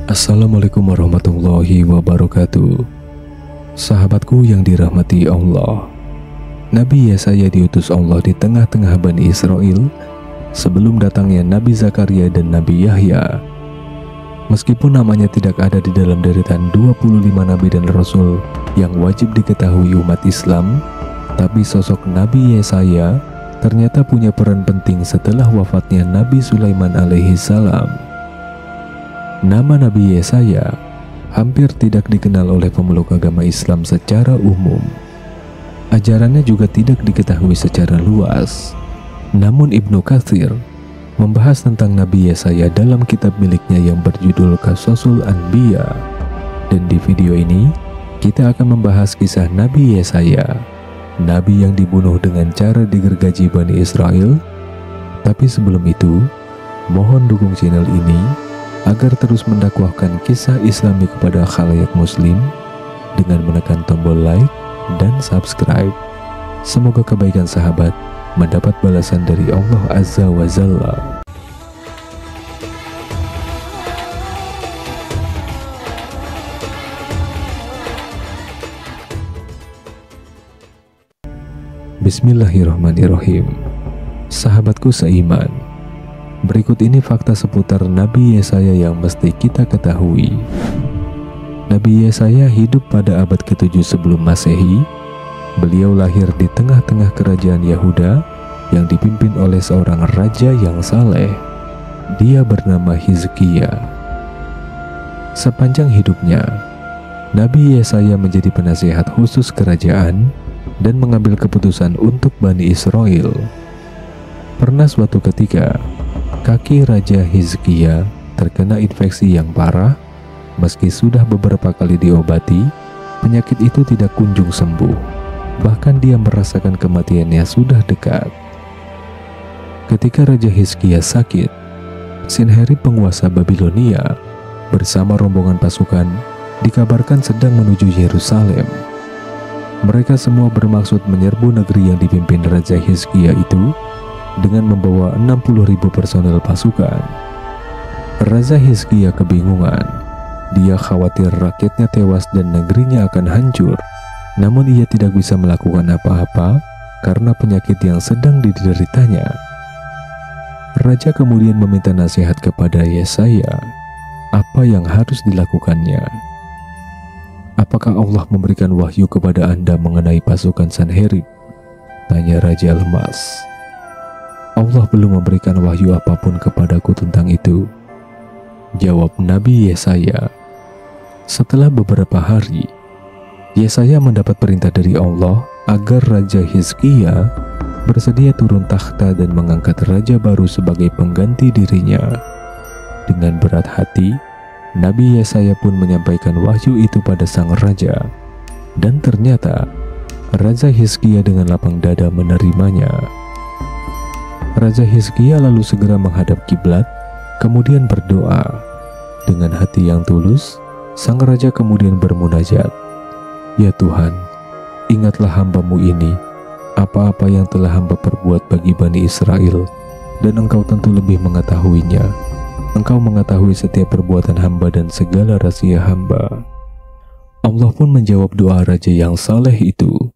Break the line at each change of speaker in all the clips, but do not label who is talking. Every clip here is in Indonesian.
Assalamualaikum warahmatullahi wabarakatuh. Sahabatku yang dirahmati Allah, Nabi Yesaya diutus Allah di tengah-tengah Bani Israel sebelum datangnya Nabi Zakaria dan Nabi Yahya. Meskipun namanya tidak ada di dalam deretan 25 Nabi dan Rasul yang wajib diketahui umat Islam, tapi sosok Nabi Yesaya ternyata punya peran penting setelah wafatnya Nabi Sulaiman alaihi salam. Nama Nabi Yesaya hampir tidak dikenal oleh pemeluk agama Islam secara umum. Ajarannya juga tidak diketahui secara luas. Namun Ibnu Katsir membahas tentang Nabi Yesaya dalam kitab miliknya yang berjudul Qasasul Anbiya. Dan di video ini, kita akan membahas kisah Nabi Yesaya, Nabi yang dibunuh dengan cara digergaji Bani Israel. Tapi sebelum itu, mohon dukung channel ini agar terus mendakwahkan kisah Islami kepada khalayak muslim dengan menekan tombol like dan subscribe. Semoga kebaikan sahabat mendapat balasan dari Allah Azza wa Jalla. Bismillahirrahmanirrahim. Sahabatku seiman, berikut ini fakta seputar Nabi Yesaya yang mesti kita ketahui. Nabi Yesaya hidup pada abad ke-7 sebelum Masehi. Beliau lahir di tengah-tengah kerajaan Yahuda yang dipimpin oleh seorang raja yang saleh. Dia bernama Hizkia. Sepanjang hidupnya, Nabi Yesaya menjadi penasihat khusus kerajaan dan mengambil keputusan untuk Bani Israel. Pernah suatu ketika, kaki Raja Hizkia terkena infeksi yang parah. Meski sudah beberapa kali diobati, penyakit itu tidak kunjung sembuh. Bahkan dia merasakan kematiannya sudah dekat. Ketika Raja Hizkia sakit, Sanherib penguasa Babilonia bersama rombongan pasukan dikabarkan sedang menuju Yerusalem. Mereka semua bermaksud menyerbu negeri yang dipimpin Raja Hizkia itu dengan membawa 60.000 personel pasukan. Raja Hizkia kebingungan. Dia khawatir rakyatnya tewas dan negerinya akan hancur. Namun ia tidak bisa melakukan apa-apa karena penyakit yang sedang dideritanya. Raja kemudian meminta nasihat kepada Yesaya. Apa yang harus dilakukannya? Apakah Allah memberikan wahyu kepada Anda mengenai pasukan Sanherib? Tanya Raja lemas. Allah belum memberikan wahyu apapun kepadaku tentang itu, jawab Nabi Yesaya. Setelah beberapa hari, Yesaya mendapat perintah dari Allah agar Raja Hizkia bersedia turun takhta dan mengangkat raja baru sebagai pengganti dirinya. Dengan berat hati, Nabi Yesaya pun menyampaikan wahyu itu pada sang raja. Dan ternyata, Raja Hizkia dengan lapang dada menerimanya. Raja Hizkia lalu segera menghadap kiblat, kemudian berdoa. Dengan hati yang tulus, sang raja kemudian bermunajat, "Ya Tuhan, ingatlah hamba-Mu ini, apa-apa yang telah hamba perbuat bagi Bani Israel, dan Engkau tentu lebih mengetahuinya. Engkau mengetahui setiap perbuatan hamba dan segala rahasia hamba." Allah pun menjawab doa raja yang saleh itu.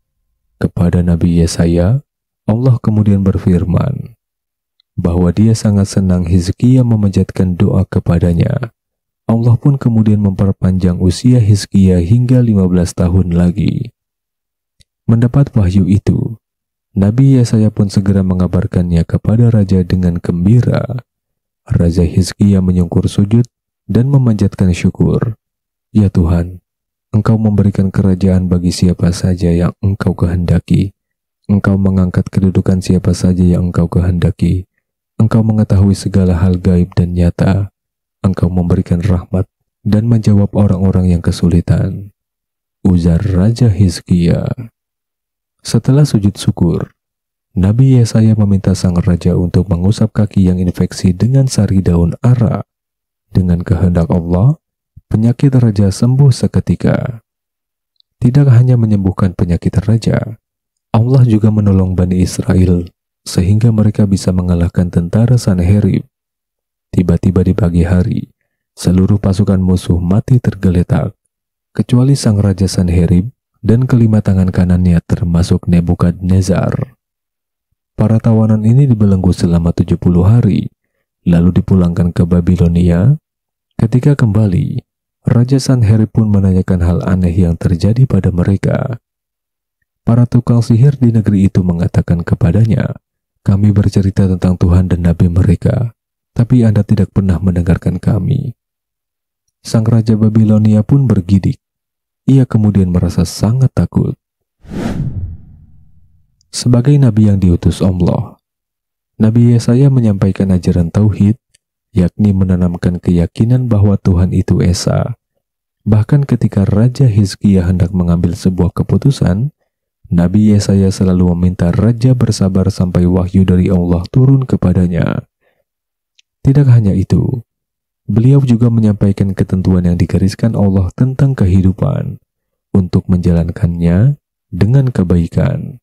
Kepada Nabi Yesaya, Allah kemudian berfirman bahwa dia sangat senang Hizkia memanjatkan doa kepadanya. Allah pun kemudian memperpanjang usia Hizkia hingga 15 tahun lagi. Mendapat wahyu itu, Nabi Yesaya pun segera mengabarkannya kepada raja dengan gembira. Raja Hizkia menyungkur sujud dan memanjatkan syukur. "Ya Tuhan, Engkau memberikan kerajaan bagi siapa saja yang Engkau kehendaki. Engkau mengangkat kedudukan siapa saja yang Engkau kehendaki. Engkau mengetahui segala hal gaib dan nyata. Engkau memberikan rahmat dan menjawab orang-orang yang kesulitan." Ujar Raja Hizkia. Setelah sujud syukur, Nabi Yesaya meminta sang raja untuk mengusap kaki yang infeksi dengan sari daun ara. Dengan kehendak Allah, penyakit raja sembuh seketika. Tidak hanya menyembuhkan penyakit raja, Allah juga menolong Bani Israel sehingga mereka bisa mengalahkan tentara Sanherib. Tiba-tiba di pagi hari, seluruh pasukan musuh mati tergeletak, kecuali sang Raja Sanherib dan kelima tangan kanannya termasuk Nebukadnezar. Para tawanan ini dibelenggu selama 70 hari, lalu dipulangkan ke Babilonia. Ketika kembali, Raja Sanherib pun menanyakan hal aneh yang terjadi pada mereka. Para tukang sihir di negeri itu mengatakan kepadanya, "Kami bercerita tentang Tuhan dan Nabi mereka, tapi Anda tidak pernah mendengarkan kami." Sang Raja Babilonia pun bergidik. Ia kemudian merasa sangat takut. Sebagai Nabi yang diutus Allah, Nabi Yesaya menyampaikan ajaran Tauhid, yakni menanamkan keyakinan bahwa Tuhan itu Esa. Bahkan ketika Raja Hizkia hendak mengambil sebuah keputusan, Nabi Yesaya selalu meminta Raja bersabar sampai wahyu dari Allah turun kepadanya. Tidak hanya itu, beliau juga menyampaikan ketentuan yang digariskan Allah tentang kehidupan untuk menjalankannya dengan kebaikan.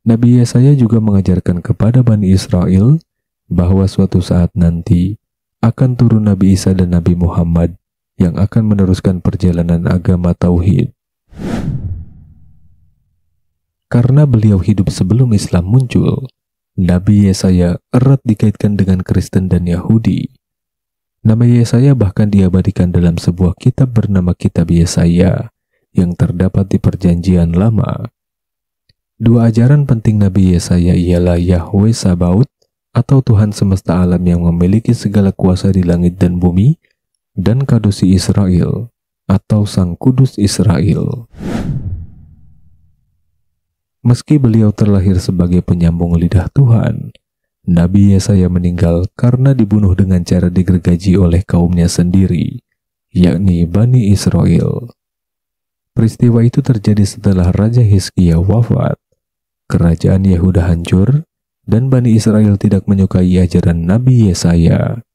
Nabi Yesaya juga mengajarkan kepada Bani Israel bahwa suatu saat nanti akan turun Nabi Isa dan Nabi Muhammad yang akan meneruskan perjalanan agama Tauhid. Karena beliau hidup sebelum Islam muncul, Nabi Yesaya erat dikaitkan dengan Kristen dan Yahudi. Nama Yesaya bahkan diabadikan dalam sebuah kitab bernama Kitab Yesaya yang terdapat di Perjanjian Lama. Dua ajaran penting Nabi Yesaya ialah Yahweh Sabaoth atau Tuhan semesta alam yang memiliki segala kuasa di langit dan bumi, dan Kadosi Israel atau Sang Kudus Israel. Meski beliau terlahir sebagai penyambung lidah Tuhan, Nabi Yesaya meninggal karena dibunuh dengan cara digergaji oleh kaumnya sendiri, yakni Bani Israel. Peristiwa itu terjadi setelah Raja Hizkia wafat, kerajaan Yehuda hancur, dan Bani Israel tidak menyukai ajaran Nabi Yesaya.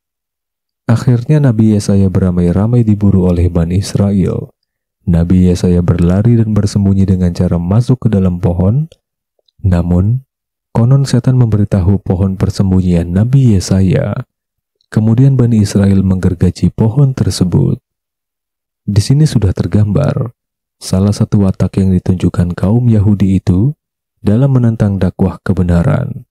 Akhirnya Nabi Yesaya beramai-ramai diburu oleh Bani Israel. Nabi Yesaya berlari dan bersembunyi dengan cara masuk ke dalam pohon. Namun, konon setan memberitahu pohon persembunyian Nabi Yesaya. Kemudian Bani Israel menggergaji pohon tersebut. Di sini sudah tergambar salah satu watak yang ditunjukkan kaum Yahudi itu dalam menentang dakwah kebenaran.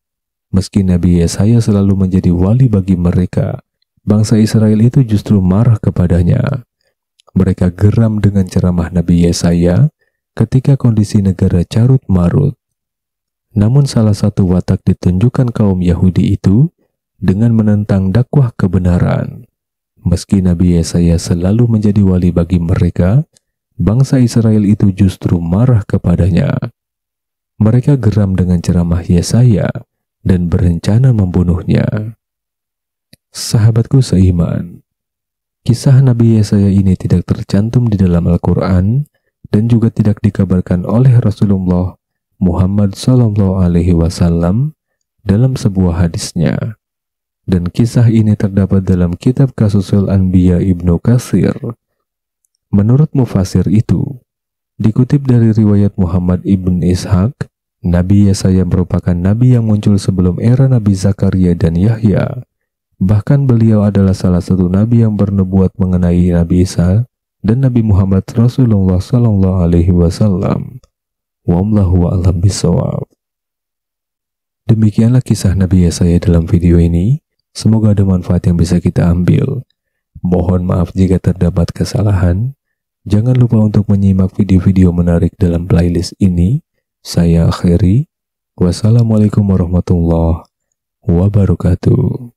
Meski Nabi Yesaya selalu menjadi wali bagi mereka, bangsa Israel itu justru marah kepadanya. Mereka geram dengan ceramah Nabi Yesaya ketika kondisi negara carut marut. Namun salah satu watak ditunjukkan kaum Yahudi itu dengan menentang dakwah kebenaran. Meski Nabi Yesaya selalu menjadi wali bagi mereka, bangsa Israel itu justru marah kepadanya. Mereka geram dengan ceramah Yesaya dan berencana membunuhnya. Sahabatku seiman, kisah Nabi Yesaya ini tidak tercantum di dalam Al-Quran dan juga tidak dikabarkan oleh Rasulullah Muhammad SAW dalam sebuah hadisnya. Dan kisah ini terdapat dalam kitab Qasusul Anbiya Ibnu Katsir. Menurut mufasir itu, dikutip dari riwayat Muhammad ibn Ishaq, Nabi Yesaya merupakan nabi yang muncul sebelum era Nabi Zakaria dan Yahya. Bahkan beliau adalah salah satu nabi yang bernubuat mengenai Nabi Isa dan Nabi Muhammad Rasulullah SAW. Wallahu a'lam bishawab. Demikianlah kisah Nabi Yesaya dalam video ini. Semoga ada manfaat yang bisa kita ambil. Mohon maaf jika terdapat kesalahan. Jangan lupa untuk menyimak video-video menarik dalam playlist ini. Saya akhiri. Wassalamualaikum warahmatullahi wabarakatuh.